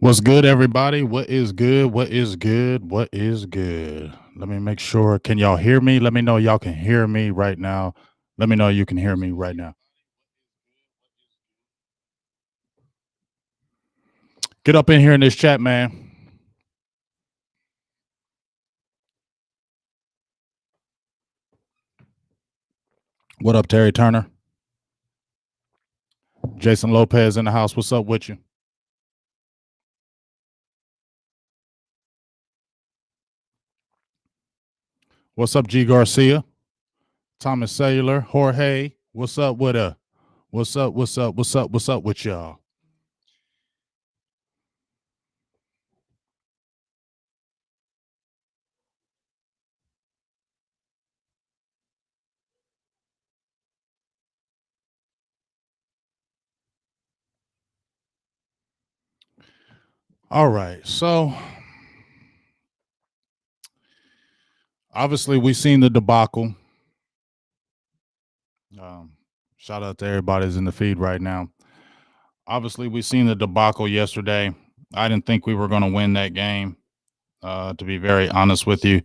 What's good, everybody? What is good? What is good? What is good? Let me make sure. Can y'all hear me? Let me know y'all can hear me right now. Let me know you can hear me right now. Get up in here in this chat, man. What up, Terry Turner? Jason Lopez in the house. What's up with you? What's up, G Garcia? Thomas Cellular, Jorge. What's up with What's up? What's up? What's up? What's up with y'all? All right. So obviously we seen the debacle. Um, Shout out to everybody that's in the feed right now. Obviously, we seen the debacle yesterday. I didn't think we were going to win that game. To be very honest with you,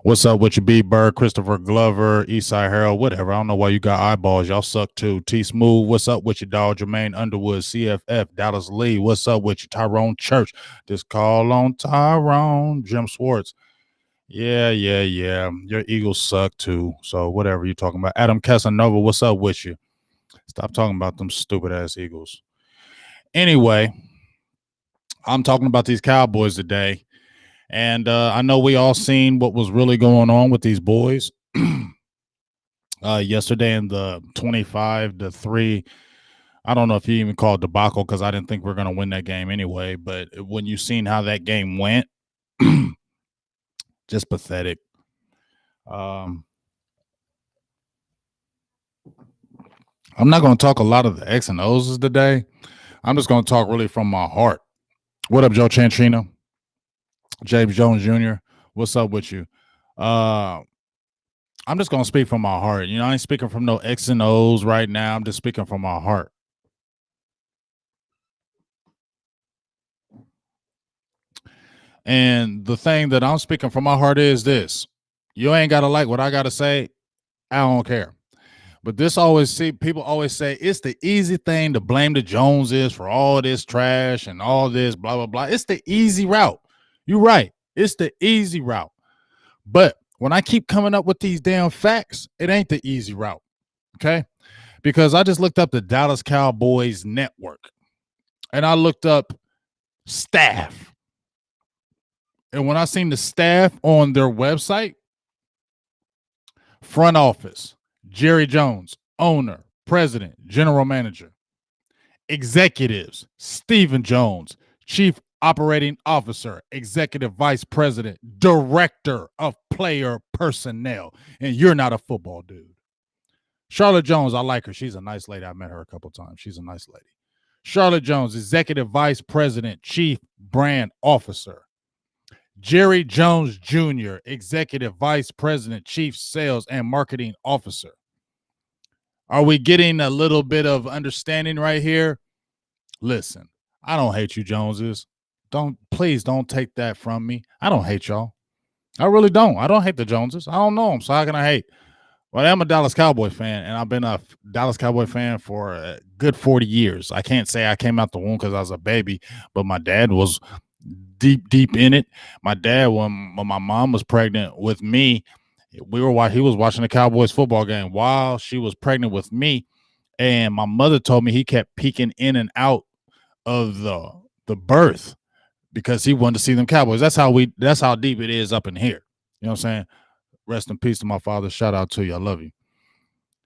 what's up with you, B Bird, Christopher Glover, Eastside Harold, whatever. I don't know why you got eyeballs. Y'all suck too. T Smooth, what's up with you, dog? Jermaine Underwood, CFF, Dallas Lee, what's up with you, Tyrone Church? Just call on Tyrone, Jim Swartz. Yeah. Your Eagles suck too. So whatever you talking about. Adam Casanova, what's up with you? Stop talking about them stupid ass Eagles. Anyway, I'm talking about these Cowboys today. And I know we all seen what was really going on with these boys yesterday in the 25-3. I don't know if you even call it debacle because I didn't think we are going to win that game anyway. But when you seen how that game went, just pathetic. I'm not going to talk a lot of the X and O's today. I'm just going to talk really from my heart. What up, Joe Chantrino? James Jones Jr., what's up with you? I'm just going to speak from my heart. You know, I ain't speaking from no X and O's right now. I'm just speaking from my heart. And the thing that I'm speaking from my heart is this. You ain't got to like what I got to say. I don't care. But this always see people always say it's the easy thing to blame the Joneses for all this trash and all this blah, blah, blah. It's the easy route. You're right. It's the easy route. But when I keep coming up with these damn facts, it ain't the easy route. Okay. Because I just looked up the Dallas Cowboys network and I looked up staff. And when I seen the staff on their website, front office, Jerry Jones, owner, president, general manager, executives, Stephen Jones, chief operating officer, executive vice president, director of player personnel. And you're not a football dude. Charlotte Jones, I like her. She's a nice lady. I met her a couple times. She's a nice lady. Charlotte Jones, executive vice president, chief brand officer. Jerry Jones Jr., executive vice president, chief sales and marketing officer. Are we getting a little bit of understanding right here? Listen, I don't hate you, Joneses. Please don't take that from me. I don't hate y'all. I really don't. I don't hate the Joneses. I don't know them, so how can I hate? Well, I'm a Dallas Cowboy fan, and I've been a Dallas Cowboy fan for a good 40 years. I can't say I came out the womb because I was a baby, but my dad was deep in it. My dad, when my mom was pregnant with me, he was watching the Cowboys football game while she was pregnant with me, and my mother told me he kept peeking in and out of the birth because he wanted to see them Cowboys. That's how deep it is up in here. You know what I'm saying? Rest in peace to my father. Shout out to you. I love you.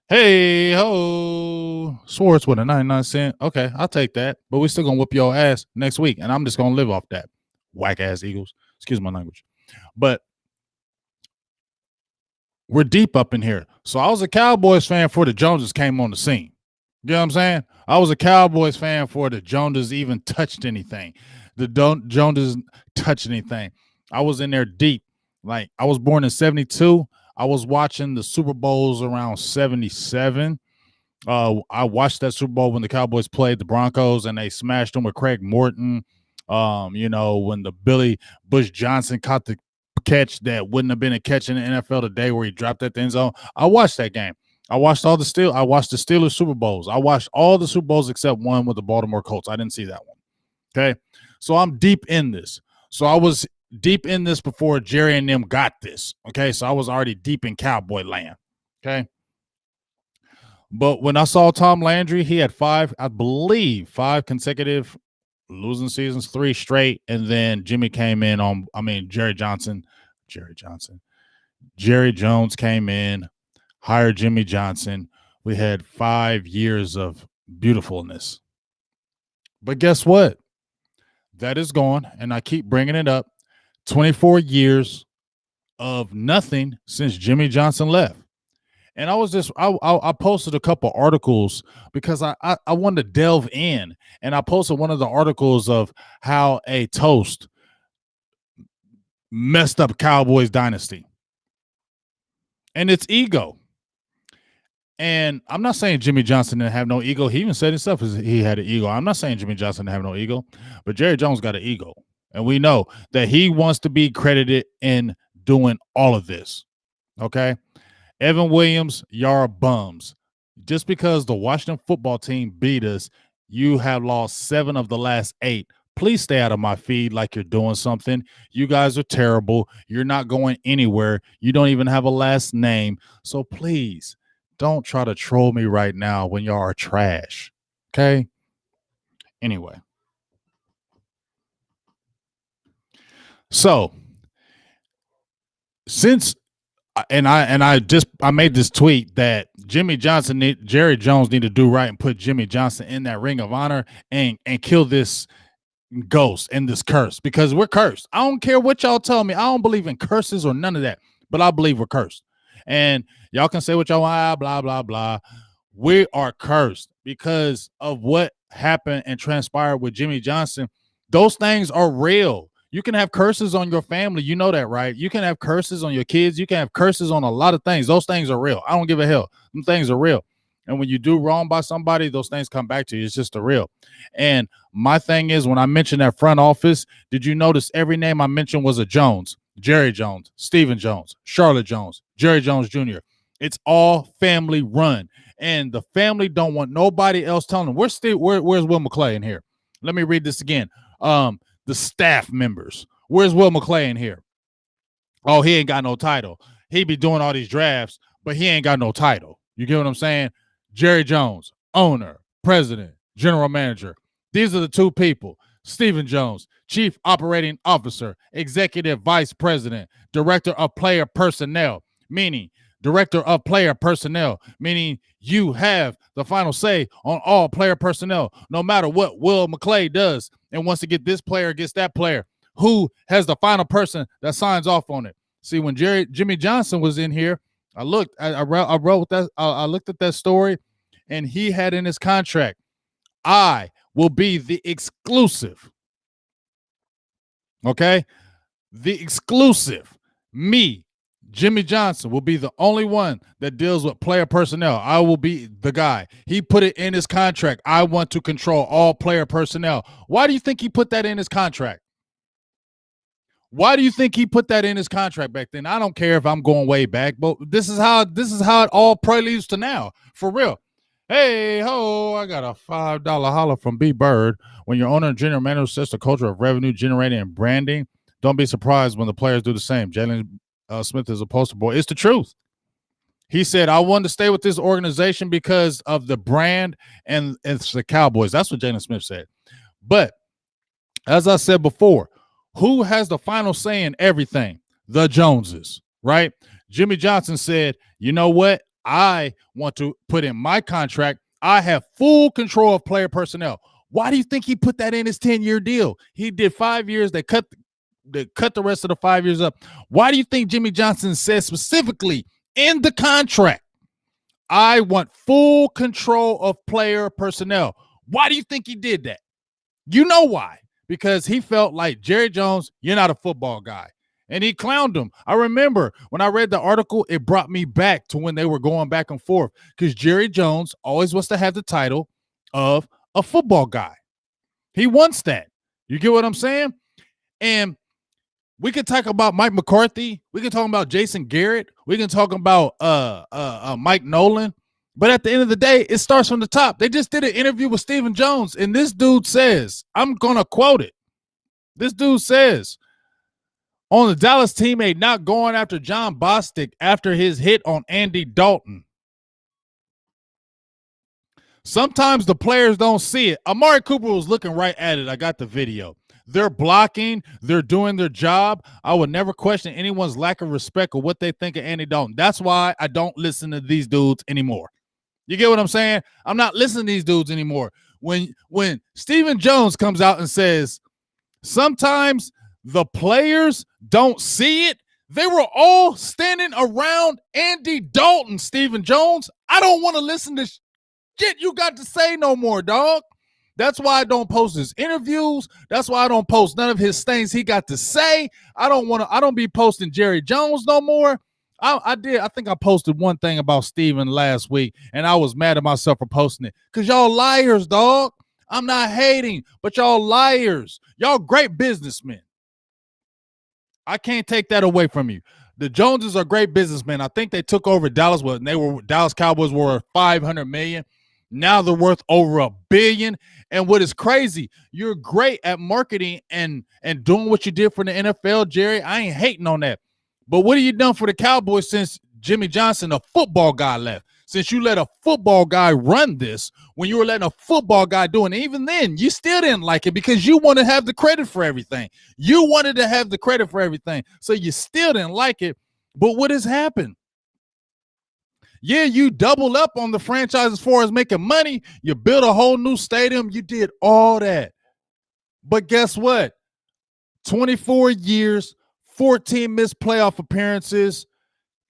Hey ho, Swartz with a 99¢. Okay, I'll take that. But we're still gonna whoop your ass next week, and I'm just gonna live off that. Whack ass Eagles. Excuse my language. But we're deep up in here. So I was a Cowboys fan before the Joneses came on the scene. You know what I'm saying? I was a Cowboys fan before the Joneses even touched anything. The Joneses touched anything. I was in there deep. Like, I was born in 72. I was watching the Super Bowls around 77. I watched that Super Bowl when the Cowboys played the Broncos and they smashed them with Craig Morton. When the Billy Bush Johnson caught the catch that wouldn't have been a catch in the NFL today, where he dropped at the end zone. I watched that game. I watched the Steelers Super Bowls. I watched all the Super Bowls except one with the Baltimore Colts. I didn't see that one. Okay. So I'm deep in this. So I was deep in this before Jerry and them got this. Okay. So I was already deep in Cowboy land. Okay. But when I saw Tom Landry, he had five consecutive losing seasons, 3 straight. And then Jerry Jones came in, hired Jimmy Johnson. We had 5 years of beautifulness. But guess what? That is gone. And I keep bringing it up. 24 years of nothing since Jimmy Johnson left. And I posted a couple articles because I wanted to delve in. And I posted one of the articles of how a toast messed up Cowboys dynasty. And it's ego. And I'm not saying Jimmy Johnson didn't have no ego. He even said himself he had an ego. I'm not saying Jimmy Johnson didn't have no ego, but Jerry Jones got an ego. And we know that he wants to be credited in doing all of this. Okay? Evan Williams, y'all bums. Just because the Washington football team beat us, you have lost 7 of the last 8. Please stay out of my feed like you're doing something. You guys are terrible. You're not going anywhere. You don't even have a last name. So please don't try to troll me right now when y'all are trash. Okay? Anyway. So, since I made this tweet that Jerry Jones need to do right and put Jimmy Johnson in that ring of honor and kill this ghost and this curse, because we're cursed. I don't care what y'all tell me. I don't believe in curses or none of that, but I believe we're cursed. And y'all can say what y'all want, blah, blah, blah. We are cursed because of what happened and transpired with Jimmy Johnson. Those things are real. You can have curses on your family. You know that, right? You can have curses on your kids. You can have curses on a lot of things. Those things are real. I don't give a hell. Them things are real. And when you do wrong by somebody, those things come back to you. It's just the real. And my thing is, when I mentioned that front office, did you notice every name I mentioned was a Jones? Jerry Jones, Stephen Jones, Charlotte Jones, Jerry Jones Jr. It's all family run. And the family don't want nobody else telling them. Where's Will McClay in here? Let me read this again. The staff members. Where's Will McClay in here? Oh, he ain't got no title. He be doing all these drafts, but he ain't got no title. You get what I'm saying? Jerry Jones, owner, president, general manager. These are the 2 people. Stephen Jones, chief operating officer, executive vice president, director of player personnel, meaning you have the final say on all player personnel, no matter what Will McClay does and wants to get this player, gets that player. Who has the final person that signs off on it? See, when Jimmy Johnson was in here, I looked at that story, and he had in his contract, I will be the exclusive. Okay? The exclusive. Me, Jimmy Johnson, will be the only one that deals with player personnel. I will be the guy. He put it in his contract. I want to control all player personnel. Why do you think he put that in his contract? Why do you think he put that in his contract back then? I don't care if I'm going way back, but this is how it all preludes to now. For real. Hey, ho, I got a $5 holler from B Bird. When your owner and general manager sets the culture of revenue generating and branding, don't be surprised when the players do the same. Jalen Smith is a poster boy. It's the truth. He said, I wanted to stay with this organization because of the brand and it's the Cowboys. That's what Jalen Smith said. But as I said before, who has the final say in everything? The Joneses, right? Jimmy Johnson said, you know what? I want to put in my contract. I have full control of player personnel. Why do you think he put that in his 10-year deal? He did 5 years. They cut the rest of the 5 years up. Why do you think Jimmy Johnson said specifically in the contract, I want full control of player personnel? Why do you think he did that? You know why? Because he felt like, Jerry Jones, you're not a football guy. And he clowned him. I remember when I read the article, it brought me back to when they were going back and forth, because Jerry Jones always wants to have the title of a football guy. He wants that. You get what I'm saying? And we can talk about Mike McCarthy. We can talk about Jason Garrett. We can talk about Mike Nolan. But at the end of the day, it starts from the top. They just did an interview with Stephen Jones, and this dude says, I'm going to quote it. This dude says, on the Dallas teammate not going after John Bostic after his hit on Andy Dalton. Sometimes the players don't see it. Amari Cooper was looking right at it. I got the video. They're blocking. They're doing their job. I would never question anyone's lack of respect or what they think of Andy Dalton. That's why I don't listen to these dudes anymore. You get what I'm saying? I'm not listening to these dudes anymore. When Stephen Jones comes out and says, sometimes the players don't see it, they were all standing around Andy Dalton, Stephen Jones. I don't want to listen to shit you got to say no more, dog. That's why I don't post his interviews. That's why I don't post none of his things he got to say. I don't be posting Jerry Jones no more. I think I posted one thing about Steven last week, and I was mad at myself for posting it. Because y'all liars, dog. I'm not hating, but y'all liars. Y'all great businessmen. I can't take that away from you. The Joneses are great businessmen. I think they took over Dallas when Dallas Cowboys were $500 million. Now they're worth over $1 billion. And what is crazy, you're great at marketing and doing what you did for the NFL, Jerry. I ain't hating on that. But what have you done for the Cowboys since Jimmy Johnson, a football guy, left? Since you let a football guy run this, when you were letting a football guy do it, and even then, you still didn't like it because you want to have the credit for everything. You wanted to have the credit for everything. So you still didn't like it. But what has happened? Yeah, you doubled up on the franchise as far as making money. You built a whole new stadium. You did all that. But guess what? 24 years, 14 missed playoff appearances,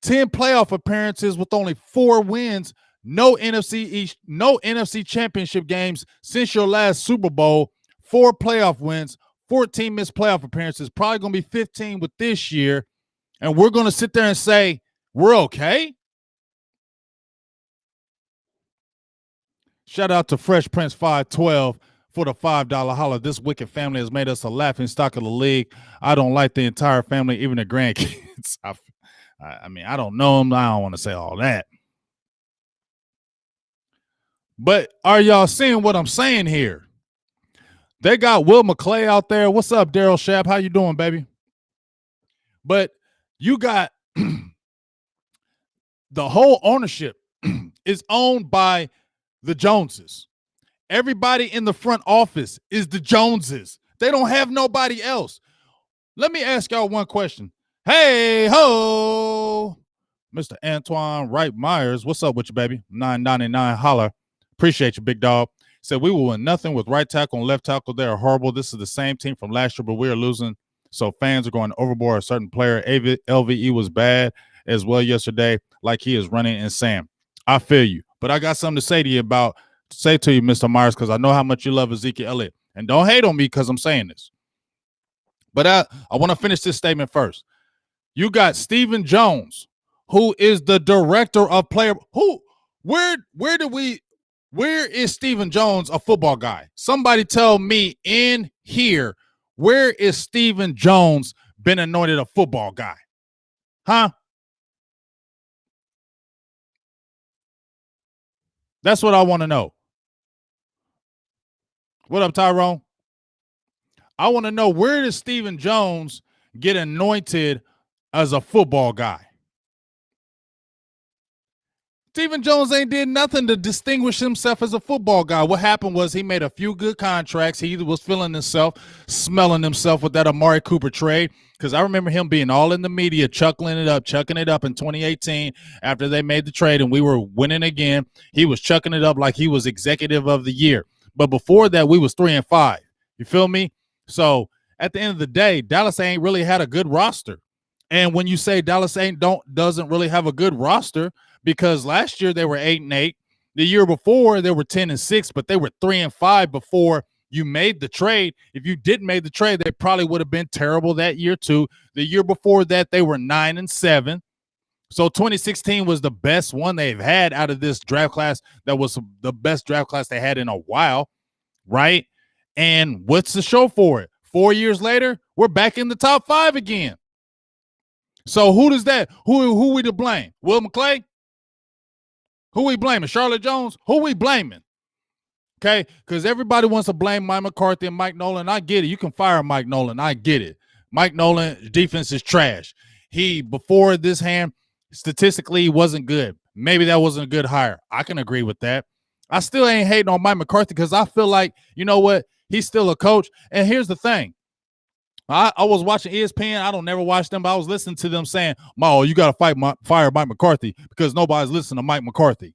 10 playoff appearances with only 4 wins, no NFC championship games since your last Super Bowl, 4 playoff wins, 14 missed playoff appearances, probably going to be 15 with this year. And we're going to sit there and say, we're okay? Shout out to Fresh Prince 512 for the $5 holler. This wicked family has made us a laughing stock of the league. I don't like the entire family, even the grandkids. I mean, I don't know them. I don't want to say all that. But are y'all seeing what I'm saying here? They got Will McClay out there. What's up, Daryl Schapp? How you doing, baby? But you got the whole ownership is owned by the Joneses. Everybody in the front office is the Joneses. They don't have nobody else. Let me ask y'all one question. Hey, ho, Mr. Antoine Wright Myers. What's up with you, baby? 999 holler. Appreciate you, big dog. Said we will win nothing with right tackle and left tackle. They are horrible. This is the same team from last year, but we are losing. So fans are going overboard. A certain player, LVE, was bad as well yesterday, like he is running insane. I feel you. But I got something to say to you, Mr. Myers, because I know how much you love Ezekiel Elliott. And don't hate on me because I'm saying this. But I want to finish this statement first. You got Stephen Jones, who is the director of player. Where is Stephen Jones a football guy? Somebody tell me in here, where is Stephen Jones been anointed a football guy? Huh? That's what I want to know. What up, Tyrone? I want to know, where does Stephen Jones get anointed as a football guy? Stephen Jones ain't did nothing to distinguish himself as a football guy. What happened was he made a few good contracts. He was feeling himself, smelling himself with that Amari Cooper trade. Because I remember him being all in the media, chucking it up in 2018 after they made the trade and we were winning again. He was chucking it up like he was executive of the year. But before that, we was 3-5. You feel me? So at the end of the day, Dallas ain't really had a good roster. And when you say Dallas doesn't really have a good roster, because last year they were 8-8. The year before they were 10-6, but they were 3-5 before you made the trade. If you didn't make the trade, they probably would have been terrible that year too. The year before that, they were 9-7. So 2016 was the best one they've had out of this draft class. That was the best draft class they had in a while, right? And what's the show for it? 4 years later, we're back in the top 5 again. So who does that? Who we to blame? Will McClay? Who we blaming? Charlotte Jones? Who we blaming? Okay, because everybody wants to blame Mike McCarthy and Mike Nolan. I get it. You can fire Mike Nolan. I get it. Mike Nolan's defense is trash. He, before this hand, statistically, he wasn't good. Maybe that wasn't a good hire. I can agree with that. I still ain't hating on Mike McCarthy because I feel like, you know what? He's still a coach. And here's the thing. I was watching ESPN. I don't never watch them, but I was listening to them saying, "Mo, you got to fire Mike McCarthy because nobody's listening to Mike McCarthy."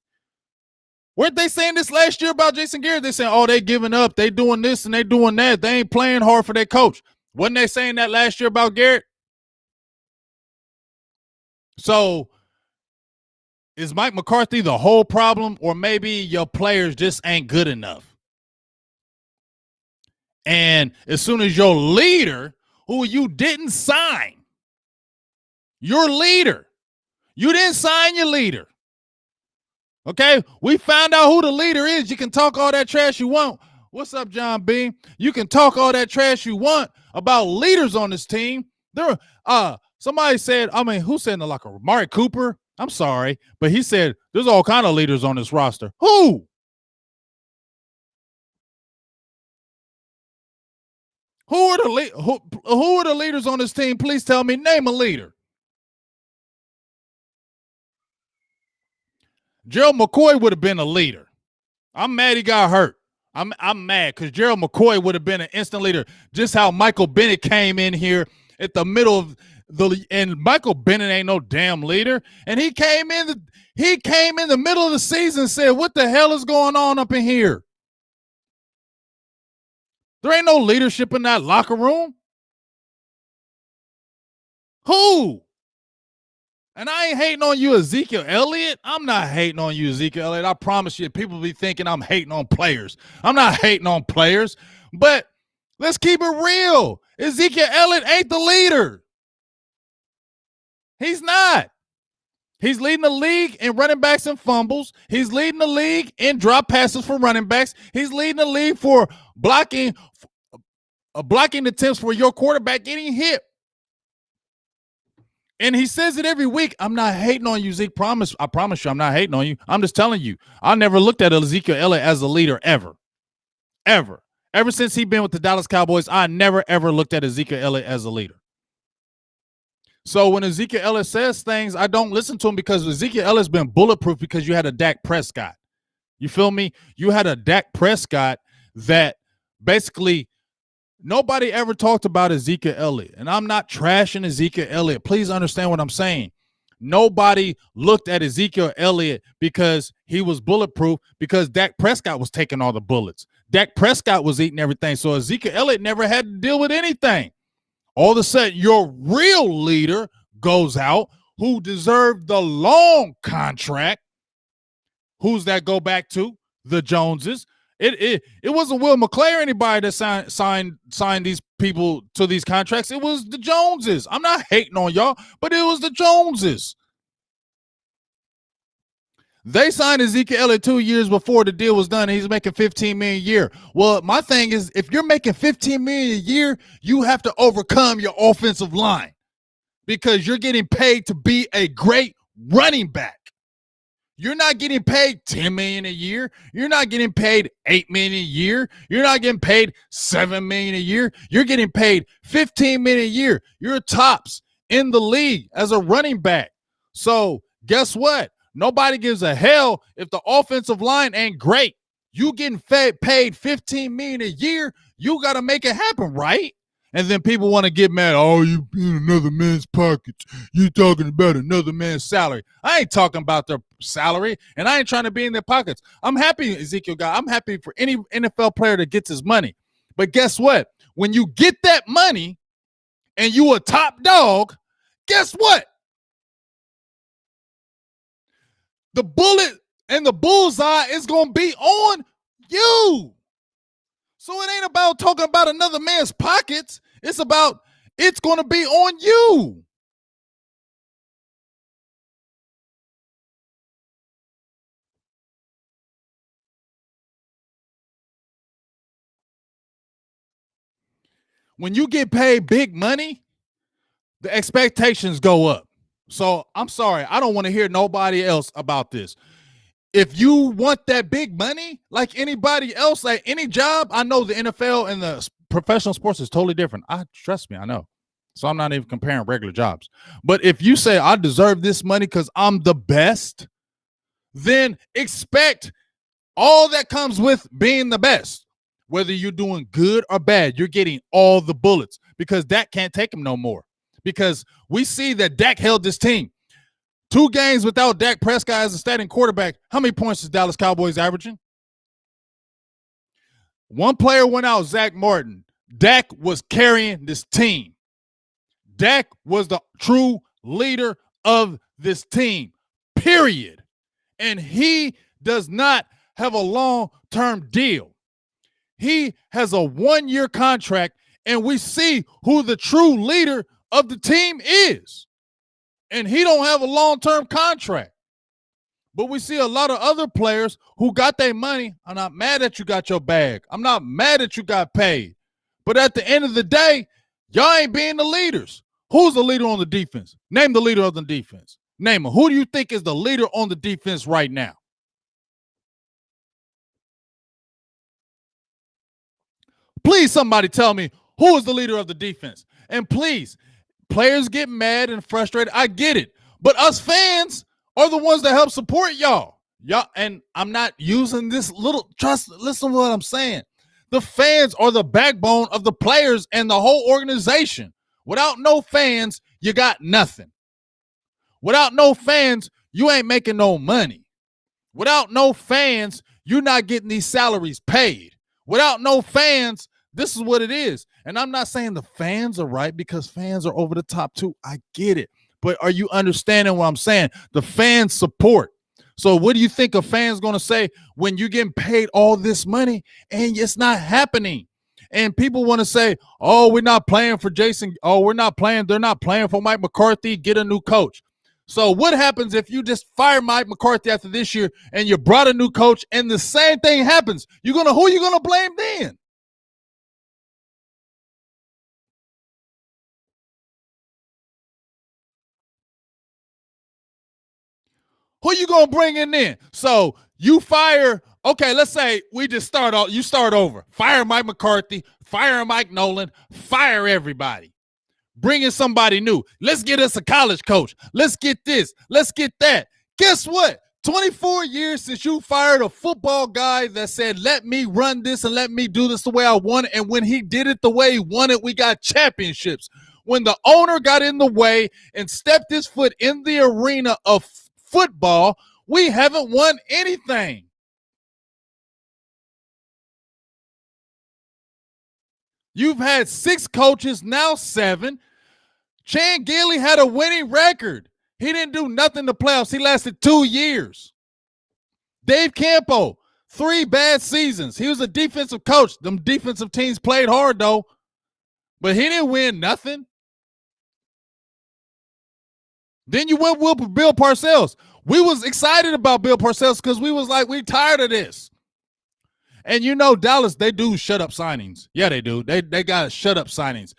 Weren't they saying this last year about Jason Garrett? They saying, "Oh, they giving up. They doing this and they doing that. They ain't playing hard for their coach." Wasn't they saying that last year about Garrett? So is Mike McCarthy the whole problem, or maybe your players just ain't good enough? And as soon as your leader, who you didn't sign, your leader, you didn't sign your leader. Okay, we found out who the leader is. You can talk all that trash you want. What's up, John B? You can talk all that trash you want about leaders on this team. There, somebody said, I mean, who said in the locker room? Mark Cooper. I'm sorry, but he said there's all kind of leaders on this roster. Who? Who are who are the leaders on this team? Please tell me. Name a leader. Gerald McCoy would have been a leader. I'm mad he got hurt. I'm mad because Gerald McCoy would have been an instant leader. Just how Michael Bennett came in here at the middle of and Michael Bennett ain't no damn leader. And he came in the middle of the season and said, "What the hell is going on up in here?" There ain't no leadership in that locker room. Who? And I ain't hating on you, Ezekiel Elliott. I'm not hating on you, Ezekiel Elliott. I promise you, people be thinking I'm hating on players. I'm not hating on players, but let's keep it real. Ezekiel Elliott ain't the leader. He's not. He's leading the league in running backs and fumbles. He's leading the league in drop passes for running backs. He's leading the league for blocking attempts for your quarterback getting hit. And he says it every week. I'm not hating on you, Zeke. I promise you, I'm not hating on you. I'm just telling you, I never looked at Ezekiel Elliott as a leader ever. Ever. Ever since he's been with the Dallas Cowboys, I never, ever looked at Ezekiel Elliott as a leader. So when Ezekiel Elliott says things, I don't listen to him because Ezekiel Elliott's been bulletproof because you had a Dak Prescott. You feel me? You had a Dak Prescott that basically nobody ever talked about Ezekiel Elliott. And I'm not trashing Ezekiel Elliott. Please understand what I'm saying. Nobody looked at Ezekiel Elliott because he was bulletproof because Dak Prescott was taking all the bullets. Dak Prescott was eating everything. So Ezekiel Elliott never had to deal with anything. All of a sudden, your real leader goes out who deserved the long contract. Who's that go back to? The Joneses. It wasn't Will McClay or anybody that signed these people to these contracts. It was the Joneses. I'm not hating on y'all, but it was the Joneses. They signed Ezekiel Elliott 2 years before the deal was done, and he's making $15 million a year. Well, my thing is, if you're making $15 million a year, you have to overcome your offensive line because you're getting paid to be a great running back. You're not getting paid $10 million a year. You're not getting paid $8 million a year. You're not getting paid $7 million a year. You're getting paid $15 million a year. You're tops in the league as a running back. So guess what? Nobody gives a hell if the offensive line ain't great. You getting paid $15 million a year. You got to make it happen, right? And then people want to get mad. Oh, you in another man's pockets. You talking about another man's salary. I ain't talking about their salary, and I ain't trying to be in their pockets. I'm happy, Ezekiel guy. I'm happy for any NFL player that gets his money. But guess what? When you get that money and you a top dog, guess what? The bullet and the bullseye is going to be on you. So it ain't about talking about another man's pockets. It's going to be on you. when you get paid big money, the expectations go up. So I'm sorry, I don't want to hear nobody else about this. If you want that big money, like anybody else, like any job, I know the NFL and the professional sports is totally different. Trust me, I know. So I'm not even comparing regular jobs. But if you say I deserve this money because I'm the best, then expect all that comes with being the best. Whether you're doing good or bad, you're getting all the bullets because Dak can't take them no more. Because we see that Dak held this team. 2 games without Dak Prescott as a starting quarterback. How many points is Dallas Cowboys averaging? 1 player went out, Zach Martin. Dak was carrying this team. Dak was the true leader of this team, period. And he does not have a long-term deal. He has a 1-year contract, and we see who the true leader of the team is. And he don't have a long-term contract. But we see a lot of other players who got their money. I'm not mad that you got your bag. I'm not mad that you got paid. But at the end of the day, y'all ain't being the leaders. Who's the leader on the defense? Name the leader of the defense. Name him. Who do you think is the leader on the defense right now? Please, somebody tell me who is the leader of the defense. And please, players get mad and frustrated. I get it. But us fans are the ones that help support y'all. And I'm not using this listen to what I'm saying. The fans are the backbone of the players and the whole organization. Without no fans, you got nothing. Without no fans, you ain't making no money. Without no fans, you're not getting these salaries paid. Without no fans, this is what it is. And I'm not saying the fans are right because fans are over the top too. I get it. But are you understanding what I'm saying? The fans support. So what do you think a fan's going to say when you're getting paid all this money and it's not happening? And people want to say, oh, we're not playing for Jason. Oh, we're not playing. They're not playing for Mike McCarthy. Get a new coach. So what happens if you just fire Mike McCarthy after this year and you brought a new coach and the same thing happens? Who are you going to blame then? Who you going to bring in then? So you fire, okay, let's say we just start off, you start over. Fire Mike McCarthy, fire Mike Nolan, fire everybody. Bring in somebody new. Let's get us a college coach. Let's get this. Let's get that. Guess what? 24 years since you fired a football guy that said, let me run this and let me do this the way I want it. And when he did it the way he wanted, we got championships. When the owner got in the way and stepped his foot in the arena of football, we haven't won anything. You've had 6 coaches, now 7. Chan Gailey had a winning record. He didn't do nothing in the playoffs. He lasted 2 years. Dave Campo, 3 bad seasons. He was a defensive coach. Them defensive teams played hard, though. But he didn't win nothing. Then you went with Bill Parcells. We was excited about Bill Parcells because we was like, we tired of this. And you know, Dallas, they do shut-up signings. Yeah, they do. They got shut-up signings.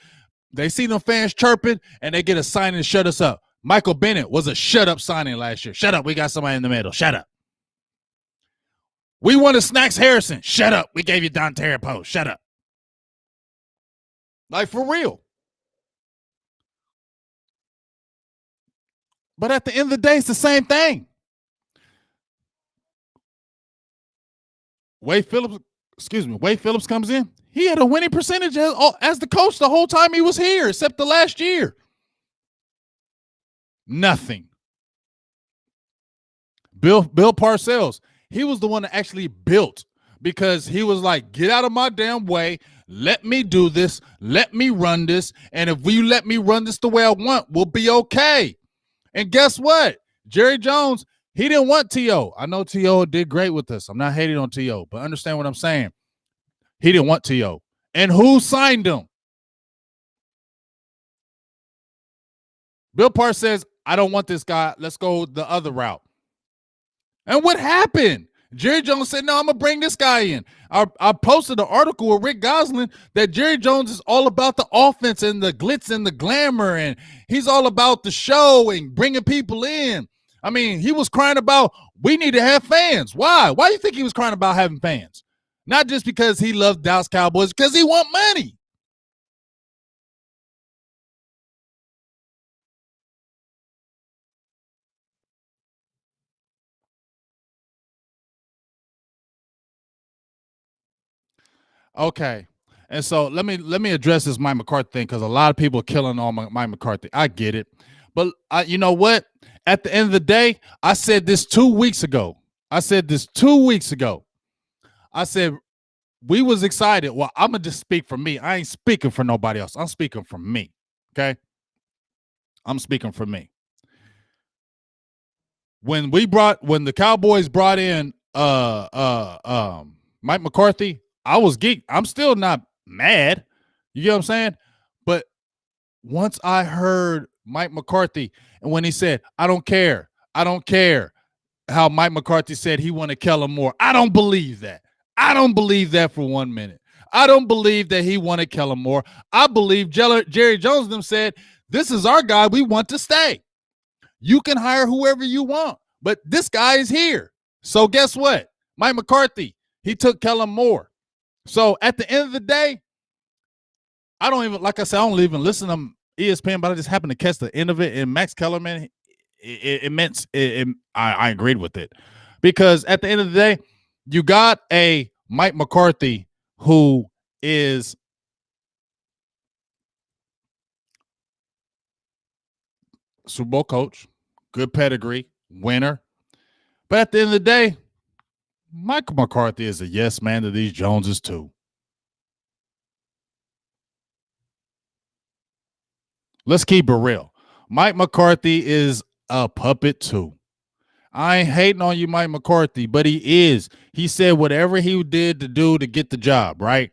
They see them fans chirping, and they get a signing to shut us up. Michael Bennett was a shut-up signing last year. Shut up. We got somebody in the middle. Shut up. We wanted Snacks Harrison. Shut up. We gave you Dontari Poe. Shut up. Like, for real. But at the end of the day, it's the same thing. Wade Phillips comes in. He had a winning percentage as the coach the whole time he was here, except the last year. Nothing. Bill Parcells, he was the one that actually built because he was like, get out of my damn way. Let me do this. Let me run this. And if you let me run this the way I want, we'll be okay. And guess what? Jerry Jones, he didn't want T.O. I know T.O. did great with us. I'm not hating on T.O., but understand what I'm saying. He didn't want T.O. And who signed him? Bill Parr says, I don't want this guy. Let's go the other route. And what happened? Jerry Jones said, no, I'm going to bring this guy in. I posted an article with Rick Gosselin that Jerry Jones is all about the offense and the glitz and the glamour, and he's all about the show and bringing people in. I mean, he was crying about we need to have fans. Why? Why do you think he was crying about having fans? Not just because he loved Dallas Cowboys, because he want money. Okay. And so let me address this Mike McCarthy thing, because a lot of people are killing on Mike McCarthy. I get it. But you know what? At the end of the day, I said this 2 weeks ago. I said we was excited. Well, I'm going to just speak for me. I ain't speaking for nobody else. I'm speaking for me. Okay? I'm speaking for me. When the Cowboys brought in Mike McCarthy, I was geeked. I'm still not mad. You get what I'm saying? But once I heard Mike McCarthy, and when he said, I don't care how Mike McCarthy said he wanted Kellen Moore, I don't believe that. I don't believe that for 1 minute. I don't believe that he wanted Kellen Moore. I believe Jerry Jones them said, this is our guy. We want to stay. You can hire whoever you want, but this guy is here. So guess what? Mike McCarthy, he took Kellen Moore. So at the end of the day, I don't even listen to ESPN, but I just happened to catch the end of it. And Max Kellerman, I agreed with it, because at the end of the day, you got a Mike McCarthy who is Super Bowl coach, good pedigree, winner. But at the end of the day, Mike McCarthy is a yes man to these Joneses too. Let's keep it real. Mike McCarthy is a puppet too. I ain't hating on you, Mike McCarthy, but he is. He said whatever he did to do to get the job, right?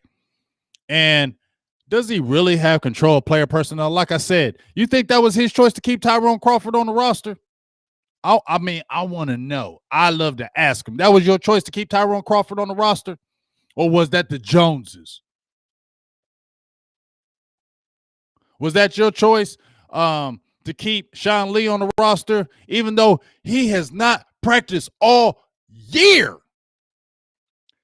And does he really have control of player personnel? Like I said, you think that was his choice to keep Tyrone Crawford on the roster? I want to know. I love to ask him. That was your choice to keep Tyrone Crawford on the roster? Or was that the Joneses? Was that your choice to keep Sean Lee on the roster, even though he has not practiced all year?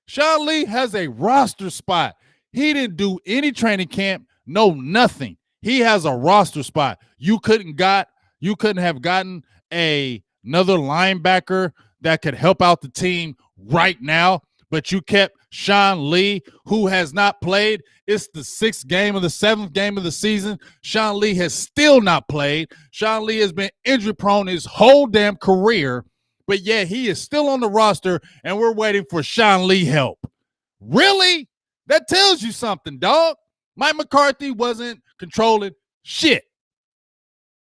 Sean Lee has a roster spot. He didn't do any training camp, no nothing. He has a roster spot. You couldn't have gotten another linebacker that could help out the team right now, but you kept Sean Lee, who has not played. It's the 6th game of the 7th game of the season. Sean Lee has still not played. Sean Lee has been injury prone his whole damn career, but yeah, he is still on the roster, and we're waiting for Sean Lee help. Really? That tells you something, dog. Mike McCarthy wasn't controlling shit,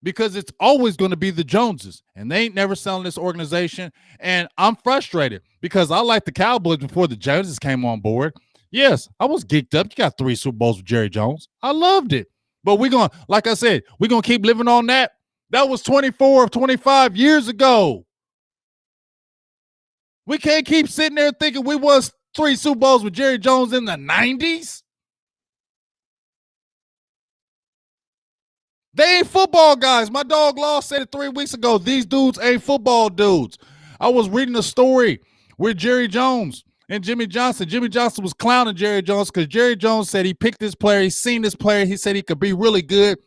because it's always going to be the Joneses, and they ain't never selling this organization. And I'm frustrated because I liked the Cowboys before the Joneses came on board. Yes, I was geeked up. You got 3 Super Bowls with Jerry Jones. I loved it. But we're going to, like I said, we're going to keep living on that. That was 24 or 25 years ago. We can't keep sitting there thinking we won 3 Super Bowls with Jerry Jones in the 90s. They ain't football guys. My dog Law said it 3 weeks ago. These dudes ain't football dudes. I was reading a story with Jerry Jones and Jimmy Johnson. Jimmy Johnson was clowning Jerry Jones because Jerry Jones said he picked this player. He's seen this player. He said he could be really good.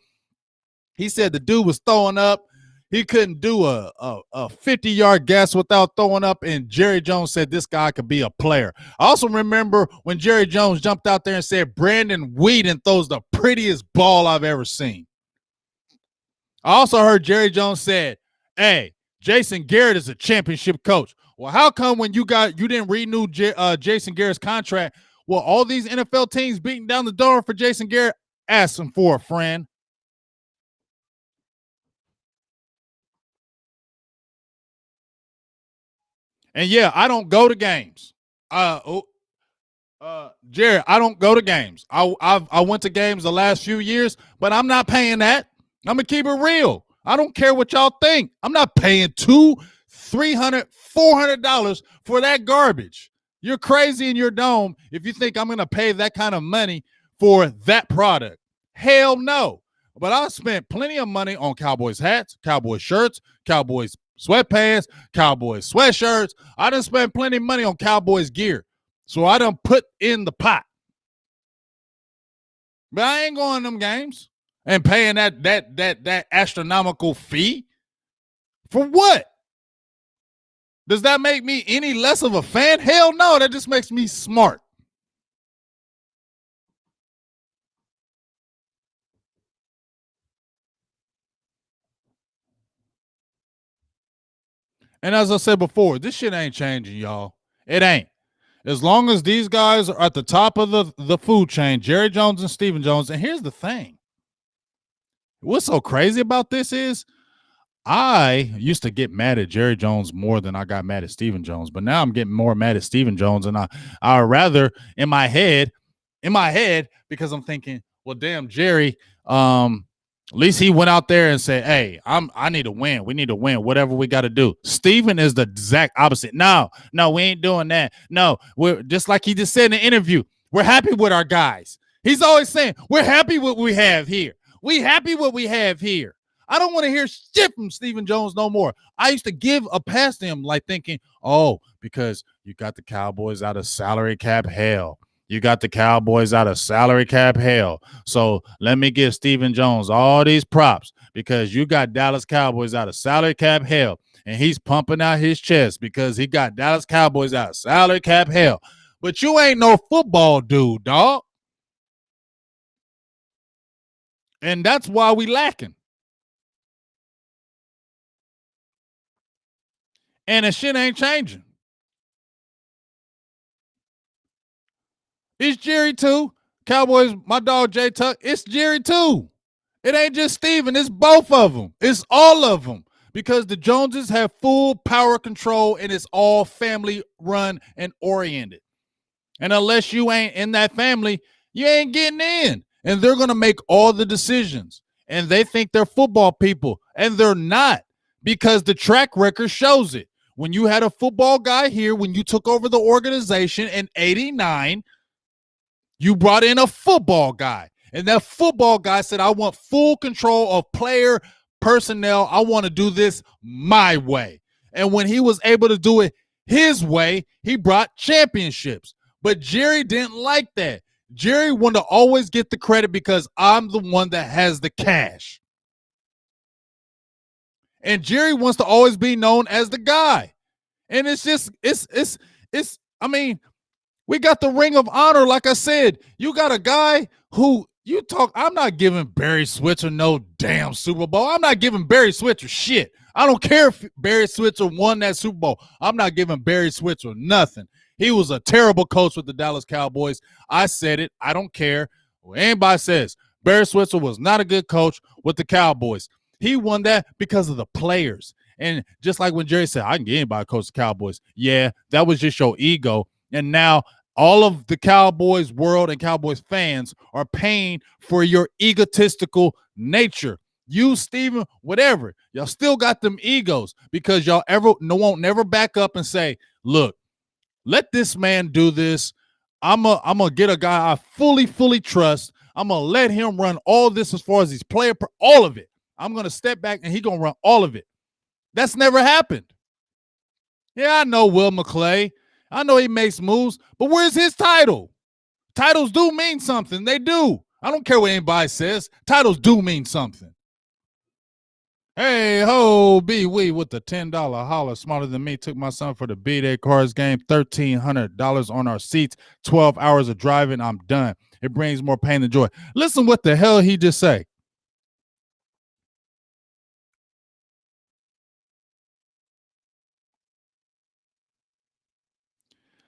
He said the dude was throwing up. He couldn't do a 50-yard guess without throwing up, and Jerry Jones said this guy could be a player. I also remember when Jerry Jones jumped out there and said Brandon Whedon throws the prettiest ball I've ever seen. I also heard Jerry Jones said, hey, Jason Garrett is a championship coach. Well, how come when you didn't renew Jason Garrett's contract? Well, all these NFL teams beating down the door for Jason Garrett, ask him for a friend. And yeah, I don't go to games. Jerry, I don't go to games. I went to games the last few years, but I'm not paying that. I'm gonna keep it real. I don't care what y'all think. I'm not paying $2 $300, $400 for that garbage. You're crazy in your dome if you think I'm going to pay that kind of money for that product. Hell no. But I spent plenty of money on Cowboys hats, Cowboys shirts, Cowboys sweatpants, Cowboys sweatshirts. I done spent plenty of money on Cowboys gear. So I done put in the pot. But I ain't going to them games and paying that astronomical fee. For what? Does that make me any less of a fan? Hell no, that just makes me smart. And as I said before, this shit ain't changing, y'all. It ain't. As long as these guys are at the top of the food chain, Jerry Jones and Stephen Jones. And here's the thing. What's so crazy about this is I used to get mad at Jerry Jones more than I got mad at Stephen Jones. But now I'm getting more mad at Stephen Jones. And I rather in my head, because I'm thinking, well, damn, Jerry, at least he went out there and said, hey, I need to win. We need to win, whatever we got to do. Steven is the exact opposite. No, we ain't doing that. No, we're just like he just said in the interview. We're happy with our guys. He's always saying, we're happy with what we have here. We happy what we have here. I don't want to hear shit from Stephen Jones no more. I used to give a pass to him like thinking, oh, because you got the Cowboys out of salary cap hell. You got the Cowboys out of salary cap hell. So let me give Stephen Jones all these props because you got Dallas Cowboys out of salary cap hell. And he's pumping out his chest because he got Dallas Cowboys out of salary cap hell. But you ain't no football dude, dog. And that's why we lacking. And the shit ain't changing. It's Jerry too. Cowboys, my dog J Tuck, it's Jerry too. It ain't just Steven, it's both of them. It's all of them. Because the Joneses have full power control and it's all family run and oriented. And unless you ain't in that family, you ain't getting in. And they're going to make all the decisions. And they think they're football people. And they're not. Because the track record shows it. When you had a football guy here, when you took over the organization in '89, you brought in a football guy. And that football guy said, I want full control of player personnel. I want to do this my way. And when he was able to do it his way, he brought championships. But Jerry didn't like that. Jerry wanted to always get the credit because I'm the one that has the cash. And Jerry wants to always be known as the guy. And it's just, I mean, we got the Ring of Honor. Like I said, you got a guy who I'm not giving Barry Switzer no damn Super Bowl. I'm not giving Barry Switzer shit. I don't care if Barry Switzer won that Super Bowl. I'm not giving Barry Switzer nothing. He was a terrible coach with the Dallas Cowboys. I said it. I don't care what anybody says. Barry Switzer was not a good coach with the Cowboys. He won that because of the players. And just like when Jerry said, I can get anybody to coach the Cowboys. Yeah, that was just your ego. And now all of the Cowboys world and Cowboys fans are paying for your egotistical nature. You, Steven, whatever. Y'all still got them egos because y'all won't never back up and say, look, let this man do this. I'm gonna get a guy I fully trust. I'm gonna let him run all this as far as his player, all of it. I'm gonna step back and he's gonna run all of it. That's never happened. Yeah, I know Will McClay. I know he makes moves, but where's his title? Titles do mean something. They do. I don't care what anybody says. Titles do mean something. Hey, ho, B-Wee with the $10 holler. Smarter than me. Took my son for the B-Day Cards game. $1,300 on our seats. 12 hours of driving. I'm done. It brings more pain than joy. Listen what the hell he just say.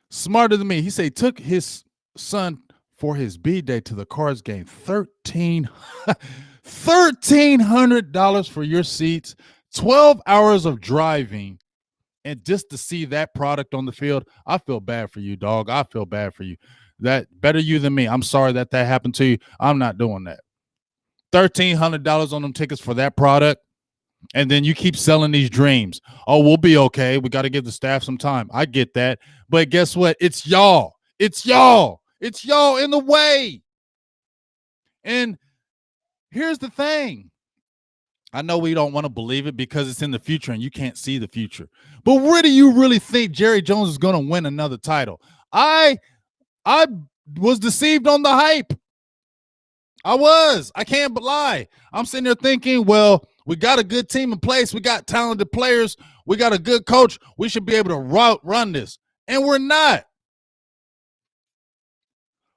Smarter than me. He said he took his son for his B-Day to the Cards game. $1,300 for your seats, 12 hours of driving, and just to see that product on the field. I feel bad for you, dog. I feel bad for you. That better you than me. I'm sorry that happened to you. I'm not doing that. $1,300 on them tickets for that product. And then you keep selling these dreams. Oh, we'll be okay. We got to give the staff some time. I get that. But guess what? It's y'all. It's y'all. It's y'all in the way. And here's the thing. I know we don't want to believe it because it's in the future and you can't see the future. But where do you really think Jerry Jones is going to win another title? I was deceived on the hype. I can't lie. I'm sitting there thinking, well, we got a good team in place. We got talented players. We got a good coach. We should be able to run this. And we're not.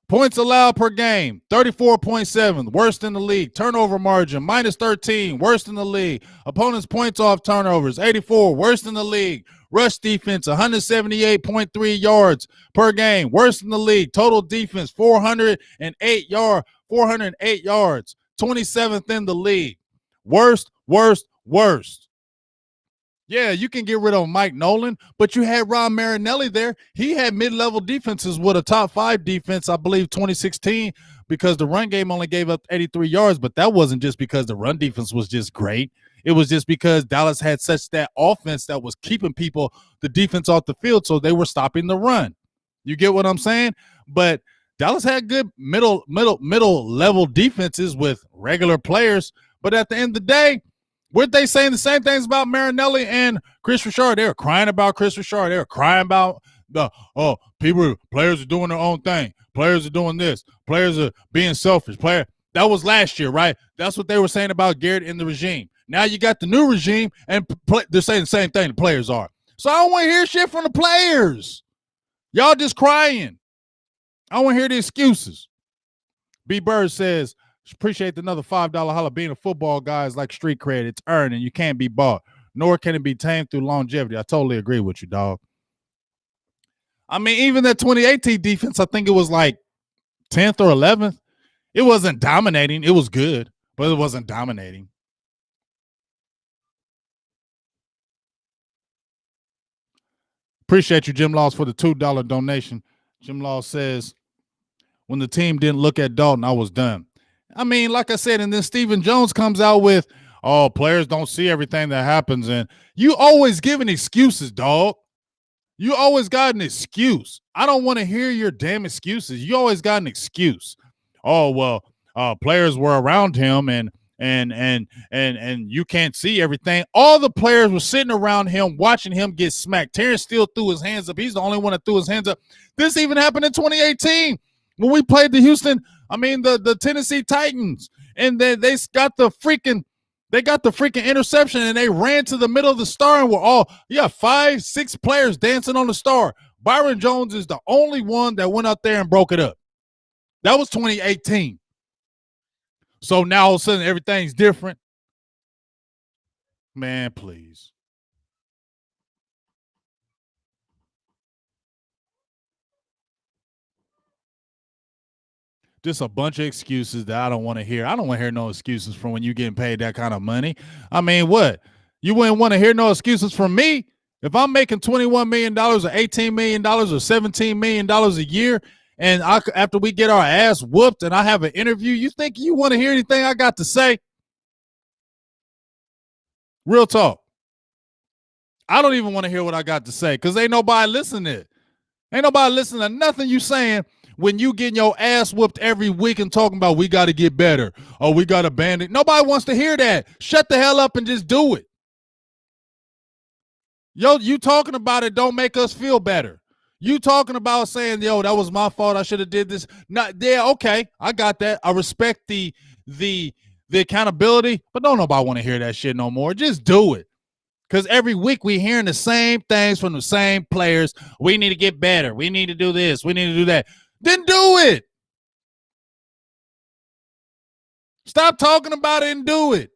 Points allowed per game, 34.7, worst in the league. Turnover margin, minus 13, worst in the league. Opponents' points off turnovers, 84, worst in the league. Rush defense, 178.3 yards per game, worst in the league. Total defense, 408 yards, 27th in the league. Worst. Yeah, you can get rid of Mike Nolan, but you had Ron Marinelli there. He had mid-level defenses with a top 5 defense, I believe, 2016, because the run game only gave up 83 yards, but that wasn't just because the run defense was just great. It was just because Dallas had such that offense that was keeping the defense off the field, so they were stopping the run. You get what I'm saying? But Dallas had good middle level defenses with regular players, but at the end of the day, weren't they saying the same things about Marinelli and Chris Richard? They were crying about Chris Richard. They were crying about players are doing their own thing. Players are doing this. Players are being selfish. That was last year, right? That's what they were saying about Garrett and the regime. Now you got the new regime, and they're saying the same thing the players are. So I don't want to hear shit from the players. Y'all just crying. I don't want to hear the excuses. B. Bird says, appreciate another $5 holla. Being a football guy is like street cred. It's earned, and you can't be bought, nor can it be tamed through longevity. I totally agree with you, dog. I mean, even that 2018 defense, I think it was like 10th or 11th. It wasn't dominating. It was good, but it wasn't dominating. Appreciate you, Jim Laws, for the $2 donation. Jim Laws says, when the team didn't look at Dalton, I was done. I mean, like I said, and then Stephen Jones comes out with, oh, players don't see everything that happens. And you always giving excuses, dog. You always got an excuse. I don't want to hear your damn excuses. You always got an excuse. Oh, well, players were around him and you can't see everything. All the players were sitting around him watching him get smacked. Terrence still threw his hands up. He's the only one that threw his hands up. This even happened in 2018 when we played the Tennessee Titans, and they got the freaking interception, and they ran to the middle of the star and were 5-6 players dancing on the star. Byron Jones is the only one that went out there and broke it up. That was 2018. So now all of a sudden everything's different. Man, please. Just a bunch of excuses that I don't want to hear. I don't want to hear no excuses from when you're getting paid that kind of money. I mean, what? You wouldn't want to hear no excuses from me? If I'm making $21 million or $18 million or $17 million a year, and after we get our ass whooped and I have an interview, you think you want to hear anything I got to say? Real talk. I don't even want to hear what I got to say because ain't nobody listening. Ain't nobody listening to nothing you saying when you getting your ass whooped every week and talking about we got to get better or we got to ban it. Nobody wants to hear that. Shut the hell up and just do it. Yo, you talking about it don't make us feel better. You talking about saying, yo, that was my fault. I should have did this. Okay, I got that. I respect the accountability, but don't nobody want to hear that shit no more. Just do it. Because every week we hearing the same things from the same players. We need to get better. We need to do this. We need to do that. Then do it. Stop talking about it and do it.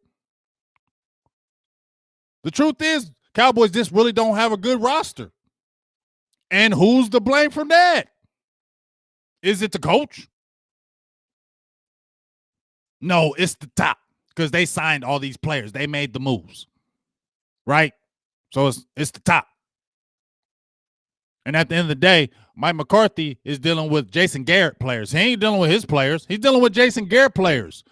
The truth is, Cowboys just really don't have a good roster. And who's to blame from that? Is it the coach? No, it's the top because they signed all these players. They made the moves, right? So it's the top. And at the end of the day, Mike McCarthy is dealing with Jason Garrett players. He ain't dealing with his players. He's dealing with Jason Garrett players.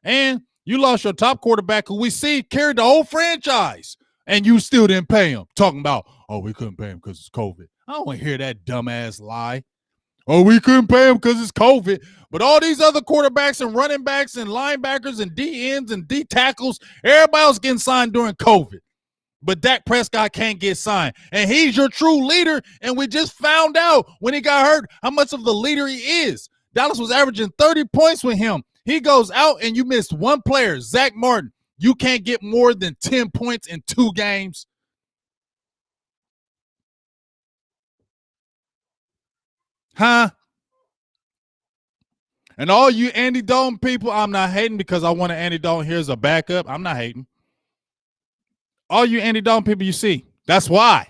And You lost your top quarterback who we see carried the whole franchise, and you still didn't pay him. Talking about, oh, we couldn't pay him because it's COVID. I don't want to hear that dumbass lie. Oh, we couldn't pay him because it's COVID. But all these other quarterbacks and running backs and linebackers and D ends and D tackles, everybody else getting signed during COVID. But Dak Prescott can't get signed. And he's your true leader. And we just found out when he got hurt how much of the leader he is. Dallas was averaging 30 points with him. He goes out and you missed one player, Zach Martin. You can't get more than 10 points in 2 games. Huh? And all you Andy Dalton people, I'm not hating because I want Andy Dalton here as a backup. I'm not hating. All you Andy Dalton people you see, that's why.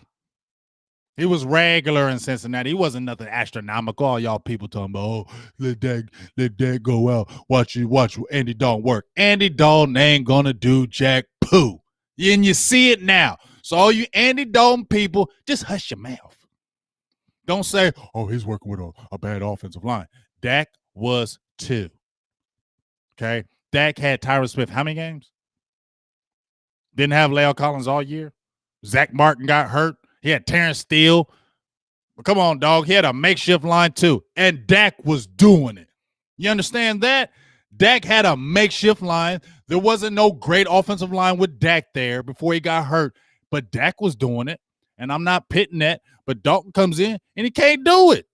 He was regular in Cincinnati. He wasn't nothing astronomical. All y'all people talking about, oh, let Dak go out. Watch Andy Dalton work. Andy Dalton ain't gonna do jack poo. And you see it now. So all you Andy Dalton people, just hush your mouth. Don't say, oh, he's working with a bad offensive line. Dak was too. Okay? Dak had Tyron Smith how many games? Didn't have La'el Collins all year. Zach Martin got hurt. He had Terrence Steele. But come on, dog. He had a makeshift line too. And Dak was doing it. You understand that? Dak had a makeshift line. There wasn't no great offensive line with Dak there before he got hurt. But Dak was doing it. And I'm not pitting that. But Dalton comes in and he can't do it.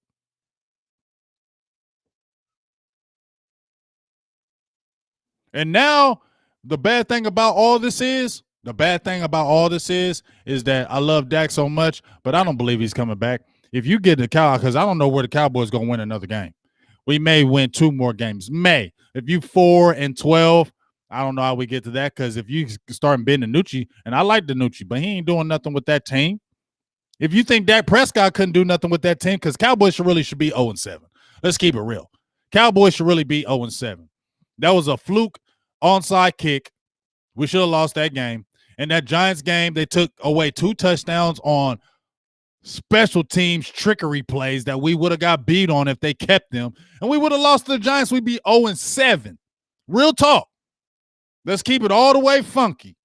And now the bad thing about all this is that I love Dak so much, but I don't believe he's coming back. If you get the Cowboys, because I don't know where the Cowboys going to win another game. We may win 2 more games. If you 4-12, I don't know how we get to that, because if you start Ben DiNucci, and I like DiNucci, but he ain't doing nothing with that team. If you think Dak Prescott couldn't do nothing with that team, because Cowboys should be 0-7. Let's keep it real. Cowboys should really be 0-7. That was a fluke onside kick. We should have lost that game. And that Giants game, they took away 2 touchdowns on special teams trickery plays that we would have got beat on if they kept them. And we would have lost to the Giants. We'd be 0-7. Real talk. Let's keep it all the way funky.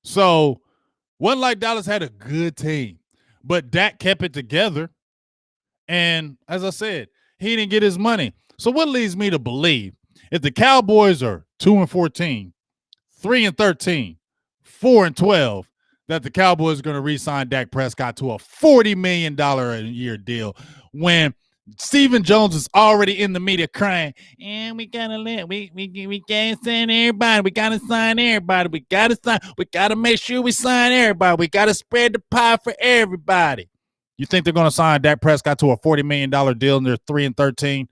So, wasn't like Dallas had a good team. But Dak kept it together. And as I said, he didn't get his money. So what leads me to believe if the Cowboys are 2-14, 3-13, 4-12, that the Cowboys are going to re-sign Dak Prescott to a $40 million a year deal when Stephen Jones is already in the media crying, and we gotta we can't sign everybody. We gotta sign everybody. We gotta make sure we sign everybody. We gotta spread the pie for everybody. You think they're gonna sign Dak Prescott to a $40 million deal and they're 3-13?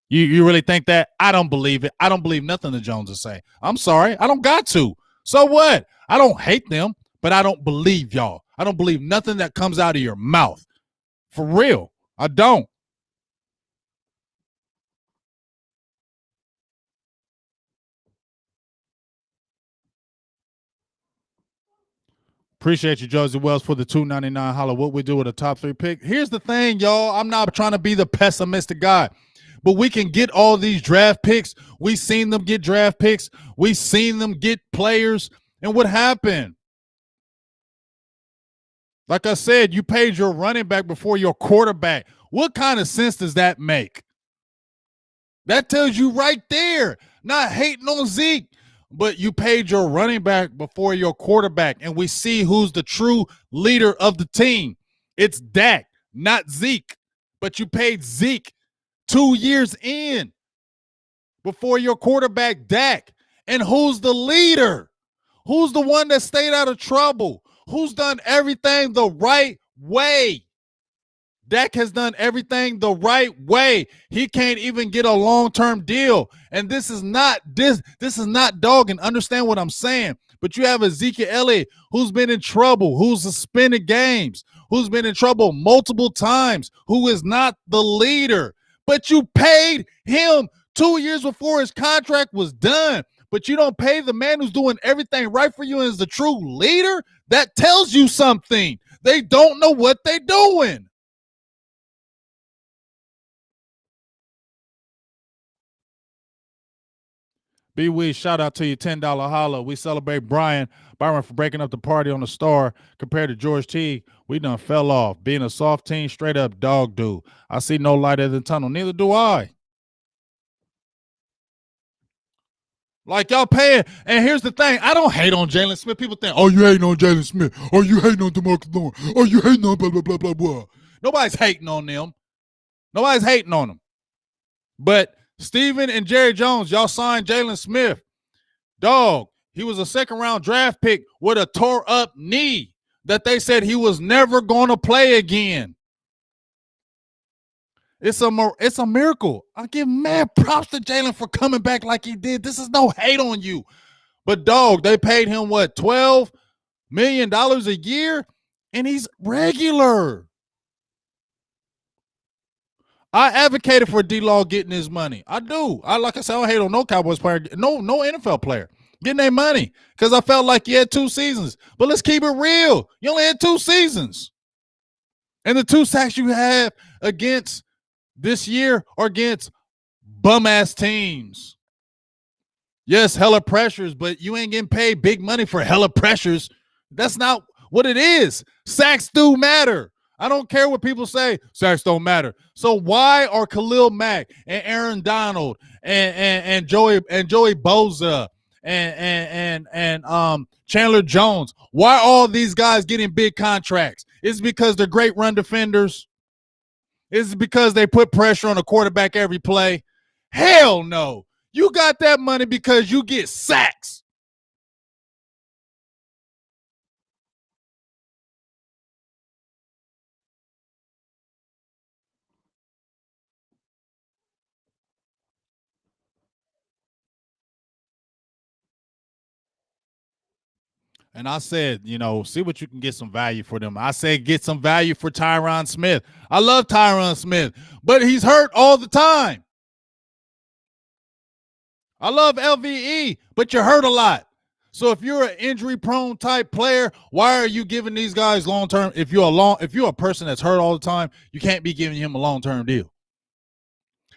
You really think that? I don't believe it. I don't believe nothing the Joneses say. I'm sorry. I don't got to. So what? I don't hate them, but I don't believe y'all. I don't believe nothing that comes out of your mouth. For real. I don't. Appreciate you, Josie Wells, for the $2.99 holla. What we do with a top 3 pick. Here's the thing, y'all. I'm not trying to be the pessimistic guy, but we can get all these draft picks. We seen them get draft picks. We seen them get players. And what happened? Like I said, you paid your running back before your quarterback. What kind of sense does that make? That tells you right there, not hating on Zeke, but you paid your running back before your quarterback, and we see who's the true leader of the team. It's Dak, not Zeke, but you paid Zeke 2 years in before your quarterback, Dak. And who's the leader? Who's the one that stayed out of trouble? Who's done everything the right way? Dak has done everything the right way. He can't even get a long-term deal. And this is not dogging. Understand what I'm saying. But you have Ezekiel Elliott who's been in trouble, who's suspended games, who's been in trouble multiple times, who is not the leader. But you paid him 2 years before his contract was done. But you don't pay the man who's doing everything right for you and is the true leader? That tells you something. They don't know what they're doing. B Wee, shout out to you, $10 holla. We celebrate Byron for breaking up the party on the Star. Compared to George T, we done fell off. Being a soft team, straight up dog do. I see no light at the tunnel. Neither do I. Like y'all paying, and here's the thing: I don't hate on Jalen Smith. People think, "Oh, you hating on Jalen Smith? Oh, you hating on DeMarcus Lawrence? Oh, you hating on blah blah blah blah blah." Nobody's hating on them. Nobody's hating on them. But Steven and Jerry Jones, y'all signed Jalen Smith. Dog, he was a second-round draft pick with a tore-up knee that they said he was never going to play again. It's a miracle. I give mad props to Jalen for coming back like he did. This is no hate on you. But, dog, they paid him, what, $12 million a year? And he's regular. I advocated for D-Law getting his money. I do. Like I said, I don't hate on no Cowboys player, no NFL player getting their money because I felt like you had 2 seasons. But let's keep it real. You only had 2 seasons. And the 2 sacks you have against this year are against bum-ass teams. Yes, hella pressures, but you ain't getting paid big money for hella pressures. That's not what it is. Sacks do matter. I don't care what people say. Sacks don't matter. So why are Khalil Mack and Aaron Donald and Joey Bosa and Chandler Jones? Why are all these guys getting big contracts? Is it because they're great run defenders? Is it because they put pressure on the quarterback every play? Hell no. You got that money because you get sacks. And I said, see what you can get some value for them. I said, get some value for Tyron Smith. I love Tyron Smith, but he's hurt all the time. I love LVE, but you're hurt a lot. So if you're an injury-prone type player, why are you giving these guys long-term? If you're a person that's hurt all the time, you can't be giving him a long-term deal.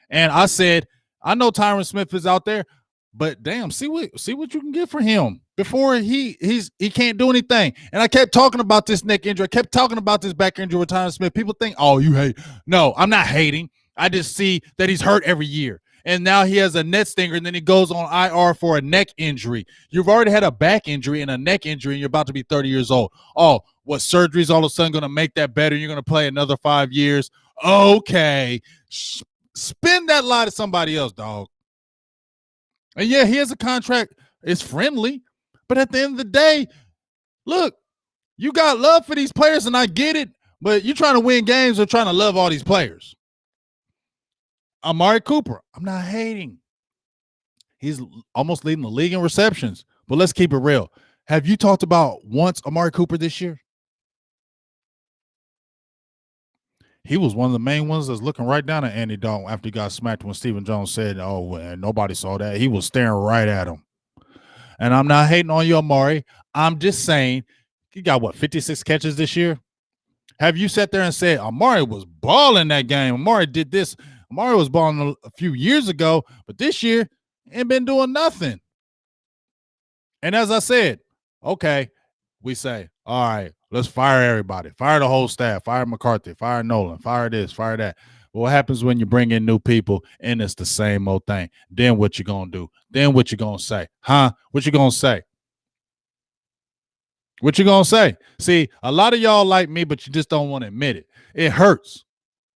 And I said, I know Tyron Smith is out there, but damn, see what you can get for him before he can't do anything. And I kept talking about this neck injury. I kept talking about this back injury with Tyron Smith. People think, oh, you hate. No, I'm not hating. I just see that he's hurt every year. And now he has a neck stinger, and then he goes on IR for a neck injury. You've already had a back injury and a neck injury, and you're about to be 30 years old. Oh, what surgery's all of a sudden going to make that better? You're going to play another 5 years? Okay. Spend that lie to somebody else, dog. And yeah, he has a contract. It's friendly. But at the end of the day, look, you got love for these players, and I get it. But you're trying to win games or trying to love all these players. Amari Cooper, I'm not hating. He's almost leading the league in receptions. But let's keep it real. Have you talked about once Amari Cooper this year? He was one of the main ones that's looking right down at Andy Dalton after he got smacked when Stephen Jones said, oh, and nobody saw that. He was staring right at him. And I'm not hating on you, Amari. I'm just saying he got, 56 catches this year? Have you sat there and said, Amari was balling that game? Amari did this. Amari was balling a few years ago, but this year ain't been doing nothing. And as I said, okay, we say, all right, let's fire everybody. Fire the whole staff. Fire McCarthy. Fire Nolan. Fire this. Fire that. But what happens when you bring in new people and it's the same old thing? Then what you gonna do? Then what you gonna say? Huh? What you gonna say? What you gonna say? See, a lot of y'all like me, but you just don't want to admit it. It hurts.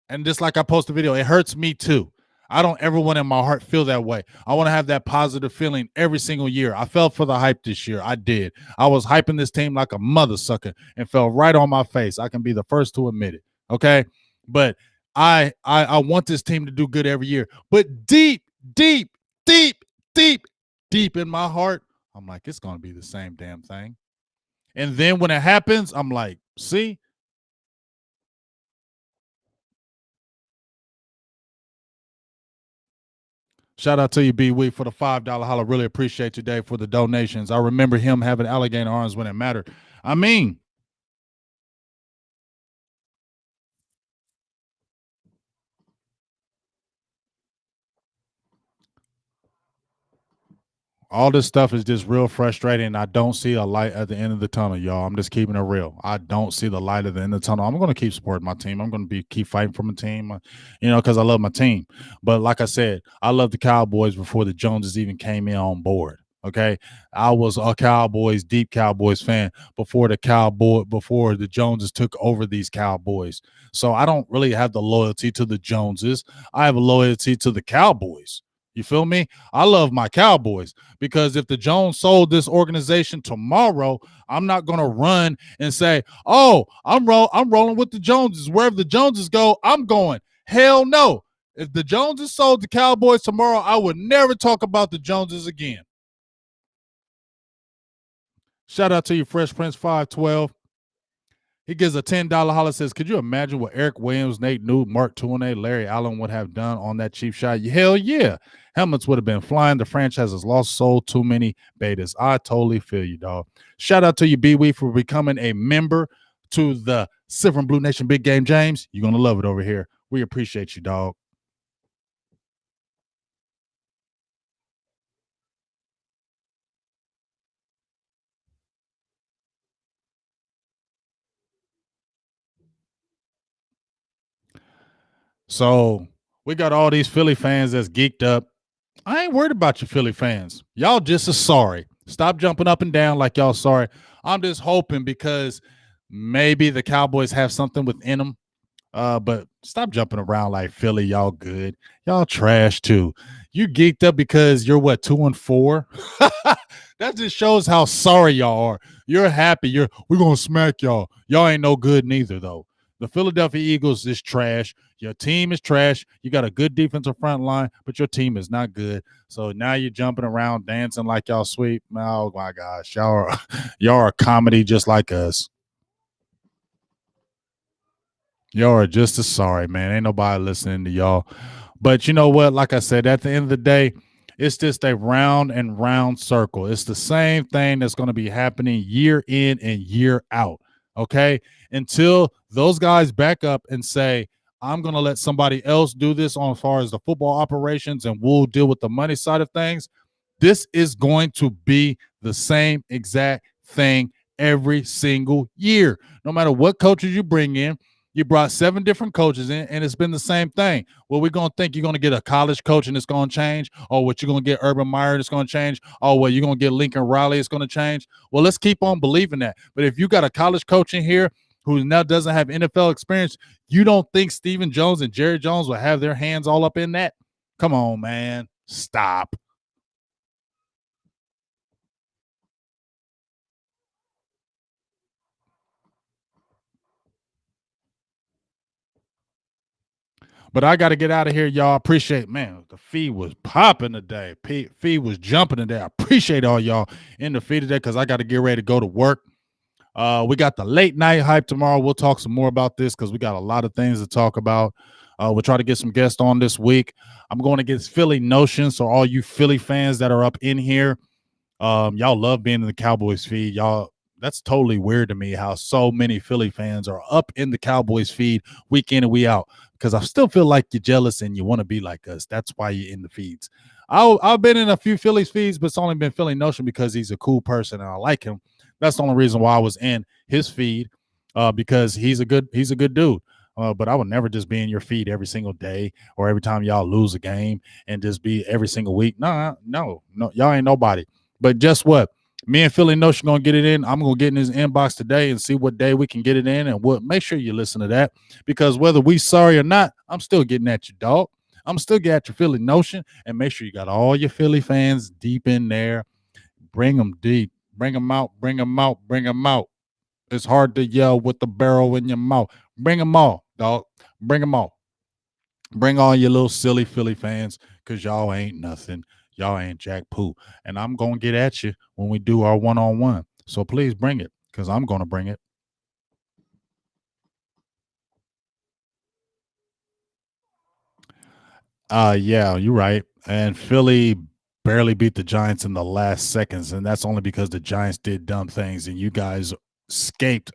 And just like I posted a video, it hurts me too. I don't ever want in my heart feel that way. I want to have that positive feeling every single year. I fell for the hype this year. I did. I was hyping this team like a mother sucker and fell right on my face. I can be the first to admit it. Okay. But I want this team to do good every year. But deep in my heart, I'm like, it's going to be the same damn thing. And then when it happens, I'm like, see, shout out to you, B Week, for the $5 holler. Really appreciate you, Dave, for the donations. I remember him having alligator arms when it mattered. I mean, all this stuff is just real frustrating. I don't see a light at the end of the tunnel, y'all. I'm just keeping it real. I don't see the light at the end of the tunnel. I'm going to keep supporting my team. I'm going to keep fighting for my team, because I love my team. But like I said, I love the Cowboys before the Joneses even came in on board. Okay, I was a deep Cowboys fan before the Joneses took over these Cowboys. So I don't really have the loyalty to the Joneses. I have a loyalty to the Cowboys. You feel me? I love my Cowboys because if the Jones sold this organization tomorrow, I'm not going to run and say, "Oh, I'm rolling with the Joneses. Wherever the Joneses go, I'm going." Hell no. If the Joneses sold the Cowboys tomorrow, I would never talk about the Joneses again. Shout out to you, Fresh Prince 512. He gives a $10 holler, says, "Could you imagine what Eric Williams, Nate Newt, Mark Tuinei, Larry Allen would have done on that cheap shot? Hell yeah. Helmets would have been flying. The franchise has lost sold too many betas." I totally feel you, dog. Shout out to you, B-Wee, for becoming a member to the Silver and Blue Nation Big Game James. You're going to love it over here. We appreciate you, dog. So we got all these Philly fans that's geeked up. I ain't worried about you Philly fans. Y'all just as sorry. Stop jumping up and down like y'all sorry. I'm just hoping because maybe the Cowboys have something within them. But stop jumping around like Philly. Y'all good. Y'all trash too. You geeked up because you're what 2-4. That just shows how sorry y'all are. You're happy. We're gonna smack y'all. Y'all ain't no good neither though. The Philadelphia Eagles is trash. Your team is trash. You got a good defensive front line, but your team is not good. So now you're jumping around, dancing like y'all sweet. Oh my gosh, y'all are a comedy just like us. Y'all are just as sorry, man. Ain't nobody listening to y'all. But you know what? Like I said, at the end of the day, it's just a round and round circle. It's the same thing that's going to be happening year in and year out. Okay. Until those guys back up and say, "I'm going to let somebody else do this on as far as the football operations and we'll deal with the money side of things." This is going to be the same exact thing every single year. No matter what coaches you bring in, you brought 7 different coaches in, and it's been the same thing. Well, we're going to think you're going to get a college coach and it's going to change. Or what you're going to get Urban Meyer and it's going to change. Oh, well, you're going to get Lincoln Riley, it's going to change. Well, let's keep on believing that. But if you got a college coach in here who now doesn't have NFL experience, you don't think Stephen Jones and Jerry Jones will have their hands all up in that? Come on, man. Stop. But I got to get out of here, y'all. Appreciate, man. The feed was popping today. Feed was jumping today. I appreciate all y'all in the feed today because I got to get ready to go to work. We got the late night hype tomorrow. We'll talk some more about this because we got a lot of things to talk about. We'll try to get some guests on this week. I'm going to get Philly Notion. So all you Philly fans that are up in here, y'all love being in the Cowboys feed. Y'all, that's totally weird to me how so many Philly fans are up in the Cowboys feed week in and week out because I still feel like you're jealous and you want to be like us. That's why you're in the feeds. I've been in a few Phillies feeds, but it's only been Philly Notion because he's a cool person and I like him. That's the only reason why I was in his feed because he's a good dude. But I would never just be in your feed every single day or every time y'all lose a game and just be every single week. No, y'all ain't nobody. But guess what? Me and Philly Notion gonna get it in. I'm gonna get in his inbox today and see what day we can get it in, and what. Make sure you listen to that because whether we sorry or not, I'm still getting at you, dog. I'm still getting at your Philly Notion, and make sure you got all your Philly fans deep in there. Bring them deep. Bring them out. Bring them out. Bring them out. It's hard to yell with the barrel in your mouth. Bring them all, dog. Bring them all. Bring all your little silly Philly fans because y'all ain't nothing. Y'all ain't jack poo. And I'm going to get at you when we do our one-on-one. So please bring it because I'm going to bring it. Yeah, you're right. And Philly barely beat the Giants in the last seconds, and that's only because the Giants did dumb things, and you guys escaped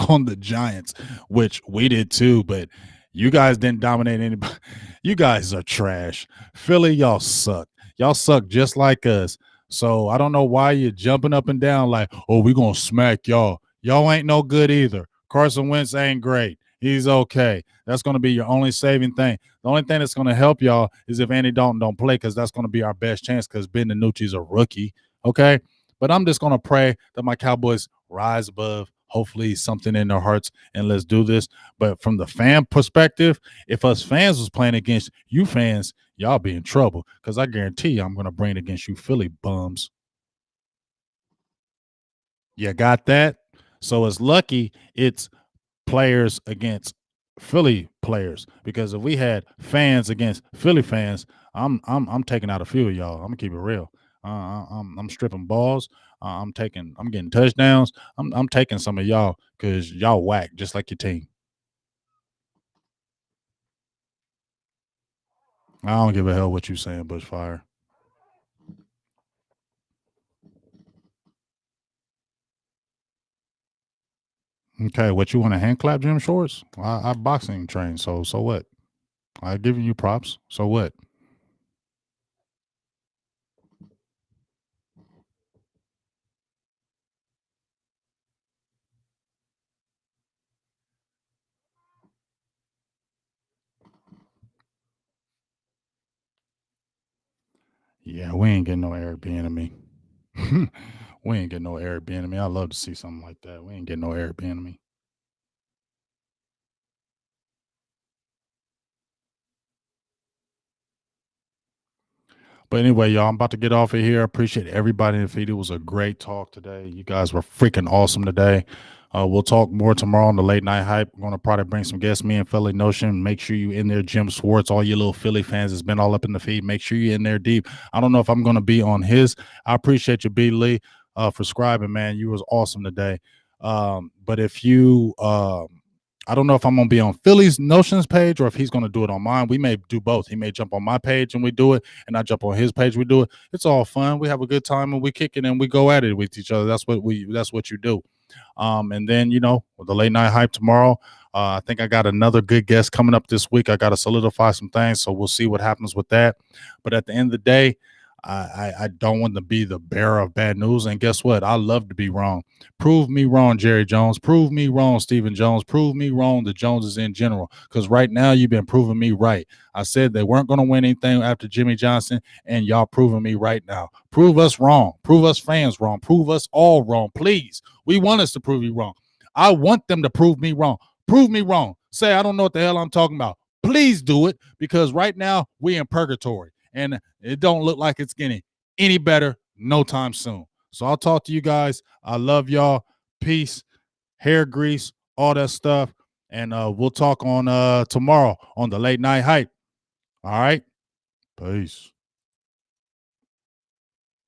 on the Giants, which we did too. But you guys didn't dominate anybody. You guys are trash. Philly, y'all suck. Y'all suck just like us. So I don't know why you're jumping up and down like, oh, we're going to smack y'all. Y'all ain't no good either. Carson Wentz ain't great. He's okay. That's going to be your only saving thing. The only thing that's going to help y'all is if Andy Dalton don't play, because that's going to be our best chance, because Ben DiNucci's a rookie. Okay. But I'm just going to pray that my Cowboys rise above, hopefully something in their hearts, and let's do this. But from the fan perspective, if us fans was playing against you fans, y'all be in trouble, because I guarantee you I'm going to bring it against you Philly bums. You got that? So it's lucky it's players against Philly players, because if we had fans against Philly fans, I'm taking out a few of y'all. I'm gonna keep it real. I'm stripping balls. I'm getting touchdowns. I'm taking some of y'all because y'all whack just like your team. I don't give a hell what you saying, Bushfire. Okay, what you want to hand clap Jim Shorts? I boxing train, so what? I giving you props. So what? Yeah, we ain't getting no Eric Bieniemy. We ain't getting no Eric Bieniemy. I love to see something like that. We ain't getting no Eric Bieniemy. But anyway, y'all, I'm about to get off of here. I appreciate everybody in the feed. It was a great talk today. You guys were freaking awesome today. We'll talk more tomorrow on the late night hype. I'm going to probably bring some guests, me and Philly Notion. Make sure you in there, Jim Swartz, all you little Philly fans that's been all up in the feed. Make sure you're in there deep. I don't know if I'm going to be on his. I appreciate you, B. Lee, for scribing, man. You was awesome today. But if you I don't know if I'm going to be on Philly's Notions page or if he's going to do it on mine. We may do both. He may jump on my page and we do it, and I jump on his page. We do it. It's all fun. We have a good time and we kick it and we go at it with each other. That's what you do. And then, with the late night hype tomorrow, I think I got another good guest coming up this week. I got to solidify some things, so we'll see what happens with that. But at the end of the day, I don't want to be the bearer of bad news. And guess what? I love to be wrong. Prove me wrong, Jerry Jones. Prove me wrong, Stephen Jones. Prove me wrong, the Joneses in general. Because right now you've been proving me right. I said they weren't going to win anything after Jimmy Johnson, and y'all proving me right now. Prove us wrong. Prove us fans wrong. Prove us all wrong. Please. We want us to prove you wrong. I want them to prove me wrong. Prove me wrong. Say I don't know what the hell I'm talking about. Please do it, because right now we in purgatory. And it don't look like it's getting any better no time soon. So I'll talk to you guys. I love y'all. Peace, hair grease, all that stuff. And we'll talk on tomorrow on the late night hype. All right. Peace.